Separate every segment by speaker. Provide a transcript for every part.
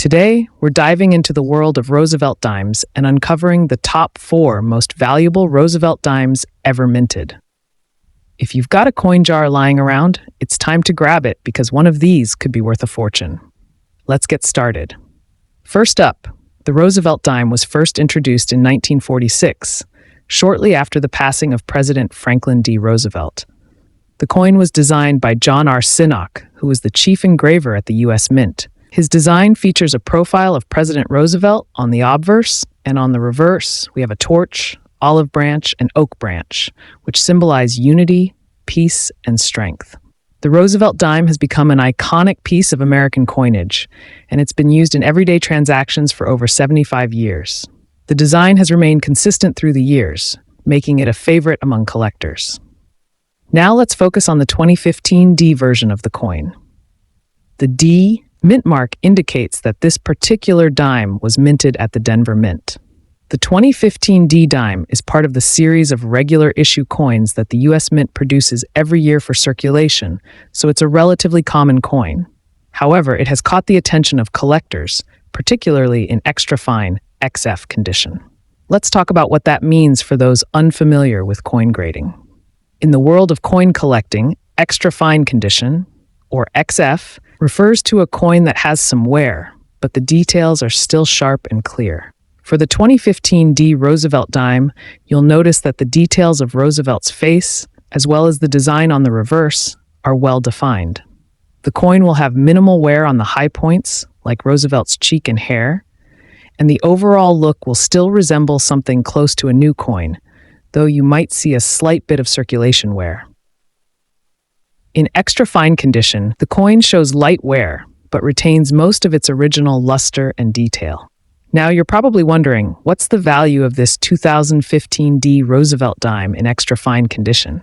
Speaker 1: Today, we're diving into the world of Roosevelt dimes and uncovering the top 4 most valuable Roosevelt dimes ever minted. If you've got a coin jar lying around, it's time to grab it because one of these could be worth a fortune. Let's get started. First up, the Roosevelt dime was first introduced in 1946, shortly after the passing of President Franklin D. Roosevelt. The coin was designed by John R. Sinnock, who was the chief engraver at the U.S. Mint. His design features a profile of President Roosevelt on the obverse, and on the reverse, we have a torch, olive branch, and oak branch, which symbolize unity, peace, and strength. The Roosevelt dime has become an iconic piece of American coinage, and it's been used in everyday transactions for over 75 years. The design has remained consistent through the years, making it a favorite among collectors. Now let's focus on the 2015 D version of the coin. The D mint mark indicates that this particular dime was minted at the Denver Mint. The 2015 D dime is part of the series of regular issue coins that the U.S. Mint produces every year for circulation, so it's a relatively common coin. However, it has caught the attention of collectors, particularly in extra fine XF condition. Let's talk about what that means for those unfamiliar with coin grading. In the world of coin collecting, extra fine condition, or XF, refers to a coin that has some wear, but the details are still sharp and clear. For the 2015 D Roosevelt dime, you'll notice that the details of Roosevelt's face, as well as the design on the reverse, are well defined. The coin will have minimal wear on the high points, like Roosevelt's cheek and hair, and the overall look will still resemble something close to a new coin, though you might see a slight bit of circulation wear. In extra fine condition, the coin shows light wear, but retains most of its original luster and detail. Now you're probably wondering, what's the value of this 2015 D Roosevelt dime in extra fine condition?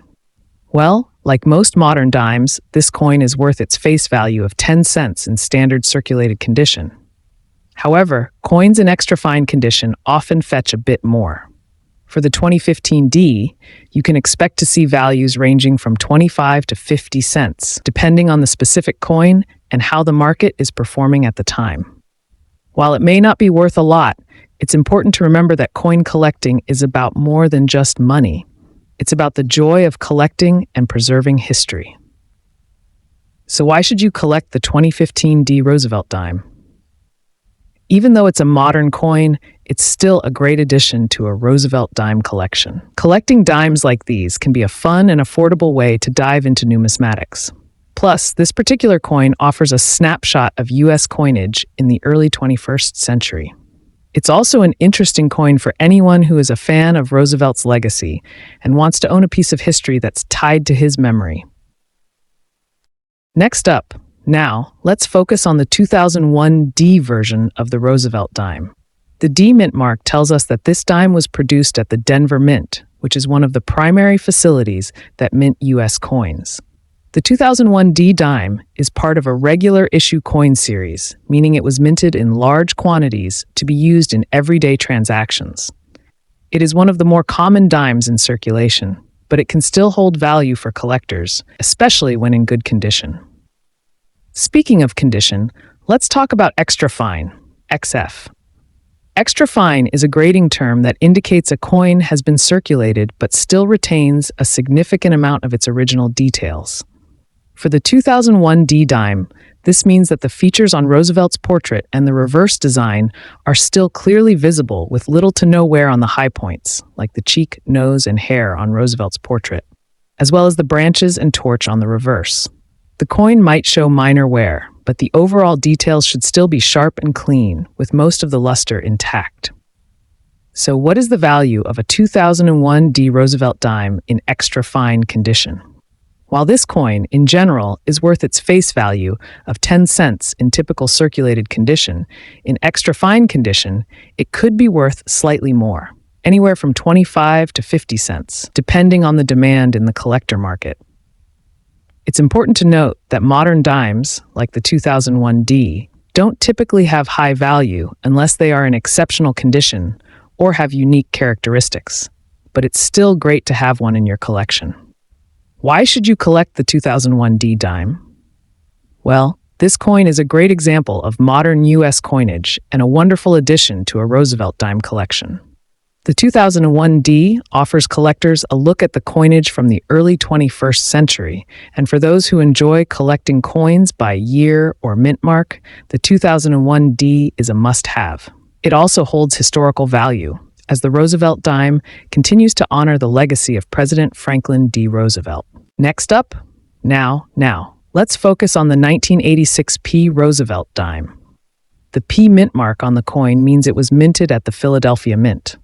Speaker 1: Well, like most modern dimes, this coin is worth its face value of 10 cents in standard circulated condition. However, coins in extra fine condition often fetch a bit more. For the 2015 D, you can expect to see values ranging from 25 to 50 cents, depending on the specific coin and how the market is performing at the time. While it may not be worth a lot, it's important to remember that coin collecting is about more than just money. It's about the joy of collecting and preserving history. So why should you collect the 2015 D Roosevelt dime? Even though it's a modern coin, it's still a great addition to a Roosevelt dime collection. Collecting dimes like these can be a fun and affordable way to dive into numismatics. Plus, this particular coin offers a snapshot of U.S. coinage in the early 21st century. It's also an interesting coin for anyone who is a fan of Roosevelt's legacy and wants to own a piece of history that's tied to his memory. Next up, now, let's focus on the 2001 D version of the Roosevelt dime. The D mint mark tells us that this dime was produced at the Denver Mint, which is one of the primary facilities that mint U.S. coins. The 2001 D dime is part of a regular issue coin series, meaning it was minted in large quantities to be used in everyday transactions. It is one of the more common dimes in circulation, but it can still hold value for collectors, especially when in good condition. Speaking of condition, let's talk about extra fine, XF. Extra fine is a grading term that indicates a coin has been circulated but still retains a significant amount of its original details. For the 2001 D dime, this means that the features on Roosevelt's portrait and the reverse design are still clearly visible with little to no wear on the high points, like the cheek, nose, and hair on Roosevelt's portrait, as well as the branches and torch on the reverse. The coin might show minor wear, but the overall details should still be sharp and clean, with most of the luster intact. So what is the value of a 2001 D Roosevelt dime in extra fine condition? While this coin, in general, is worth its face value of 10 cents in typical circulated condition, in extra fine condition, it could be worth slightly more, anywhere from 25 to 50 cents, depending on the demand in the collector market. It's important to note that modern dimes, like the 2001 D, don't typically have high value unless they are in exceptional condition or have unique characteristics, but it's still great to have one in your collection. Why should you collect the 2001 D dime? Well, This coin is a great example of modern U.S. coinage and a wonderful addition to a Roosevelt dime collection. The 2001 D offers collectors a look at the coinage from the early 21st century, and for those who enjoy collecting coins by year or mint mark, the 2001 D is a must-have. It also holds historical value, as the Roosevelt dime continues to honor the legacy of President Franklin D. Roosevelt. Next up, now, let's focus on the 1986 P Roosevelt dime. The P mint mark on the coin means it was minted at the Philadelphia Mint.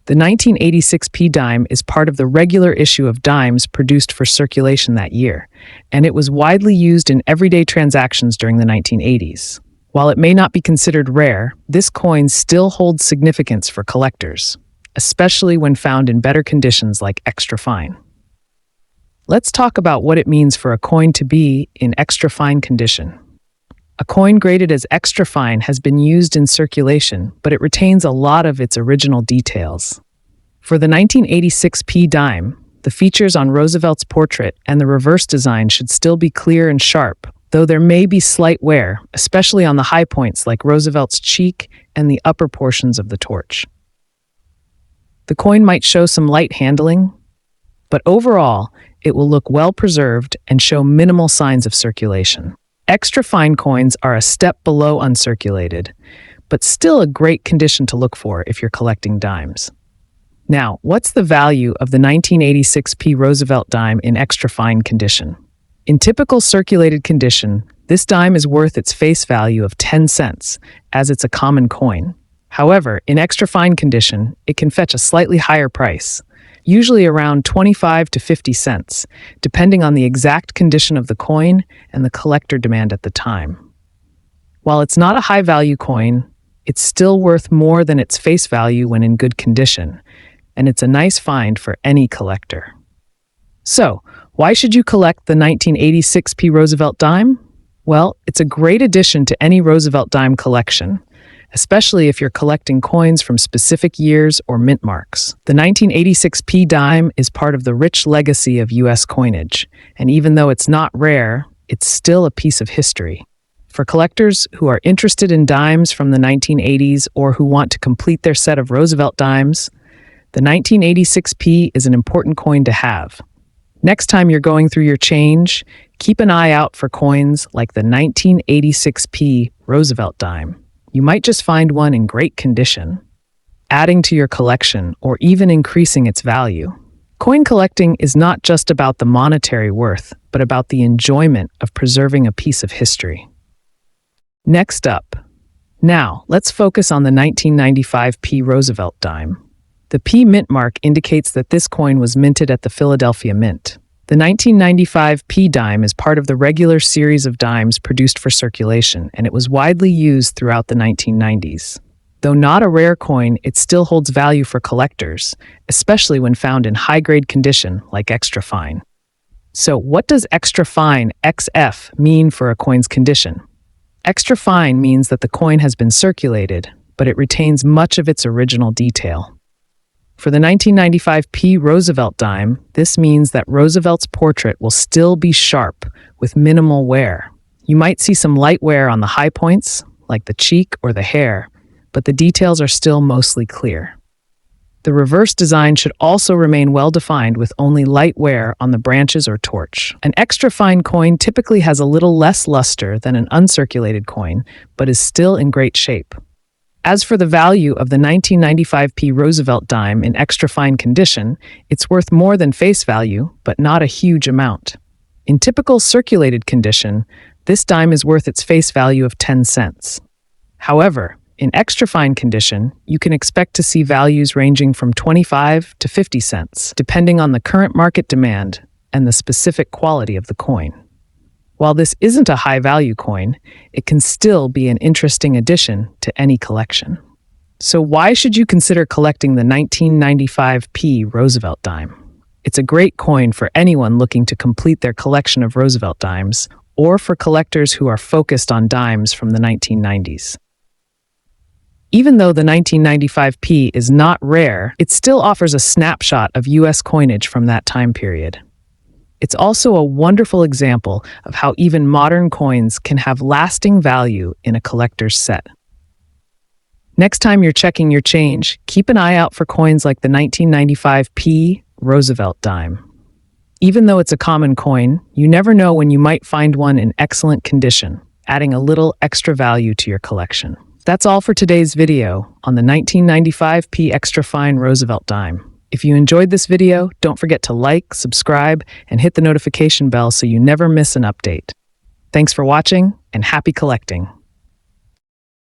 Speaker 1: The 1986 P dime is part of the regular issue of dimes produced for circulation that year, and it was widely used in everyday transactions during the 1980s. While it may not be considered rare, this coin still holds significance for collectors, especially when found in better conditions like extra fine. Let's talk about what it means for a coin to be in extra fine condition. A coin graded as extra fine has been used in circulation, but it retains a lot of its original details. For the 1986 P dime, the features on Roosevelt's portrait and the reverse design should still be clear and sharp, though there may be slight wear, especially on the high points like Roosevelt's cheek and the upper portions of the torch. The coin might show some light handling, but overall, it will look well preserved and show minimal signs of circulation. Extra fine coins are a step below uncirculated, but still a great condition to look for if you're collecting dimes. Now, what's the value of the 1986 P Roosevelt dime in extra fine condition? In typical circulated condition, this dime is worth its face value of 10 cents, as it's a common coin. However, in extra fine condition, it can fetch a slightly higher price, usually around 25 to 50 cents, depending on the exact condition of the coin and the collector demand at the time. While it's not a high-value coin, it's still worth more than its face value when in good condition, and it's a nice find for any collector. So, why should you collect the 1986 P Roosevelt dime? Well, it's a great addition to any Roosevelt dime collection, especially if you're collecting coins from specific years or mint marks. The 1986 P dime is part of the rich legacy of U.S. coinage, and even though it's not rare, it's still a piece of history. For collectors who are interested in dimes from the 1980s or who want to complete their set of Roosevelt dimes, the 1986 P is an important coin to have. Next time you're going through your change, keep an eye out for coins like the 1986 P Roosevelt dime. You might just find one in great condition, adding to your collection or even increasing its value. Coin collecting is not just about the monetary worth, but about the enjoyment of preserving a piece of history. Next up, now let's focus on the 1995 P Roosevelt dime. The P mint mark indicates that this coin was minted at the Philadelphia Mint. The 1995 P dime is part of the regular series of dimes produced for circulation, and it was widely used throughout the 1990s. Though not a rare coin, it still holds value for collectors, especially when found in high-grade condition like extra fine. So, what does extra fine (XF) mean for a coin's condition? Extra fine means that the coin has been circulated, but it retains much of its original detail. For the 1995 P Roosevelt dime, this means that Roosevelt's portrait will still be sharp, with minimal wear. You might see some light wear on the high points, like the cheek or the hair, but the details are still mostly clear. The reverse design should also remain well-defined with only light wear on the branches or torch. An extra fine coin typically has a little less luster than an uncirculated coin, but is still in great shape. As for the value of the 1995 P Roosevelt dime in extra fine condition, it's worth more than face value, but not a huge amount. In typical circulated condition, this dime is worth its face value of 10 cents. However, in extra fine condition, you can expect to see values ranging from 25 to 50 cents, depending on the current market demand and the specific quality of the coin. While this isn't a high-value coin, it can still be an interesting addition to any collection. So why should you consider collecting the 1995 P Roosevelt dime? It's a great coin for anyone looking to complete their collection of Roosevelt dimes, or for collectors who are focused on dimes from the 1990s. Even though the 1995 P is not rare, it still offers a snapshot of U.S. coinage from that time period. It's also a wonderful example of how even modern coins can have lasting value in a collector's set. Next time you're checking your change, keep an eye out for coins like the 1995p Roosevelt dime. Even though it's a common coin, you never know when you might find one in excellent condition, adding a little extra value to your collection. That's all for today's video on the 1995p extra fine Roosevelt dime. If you enjoyed this video, don't forget to like, subscribe, and hit the notification bell so you never miss an update. Thanks for watching, and happy collecting!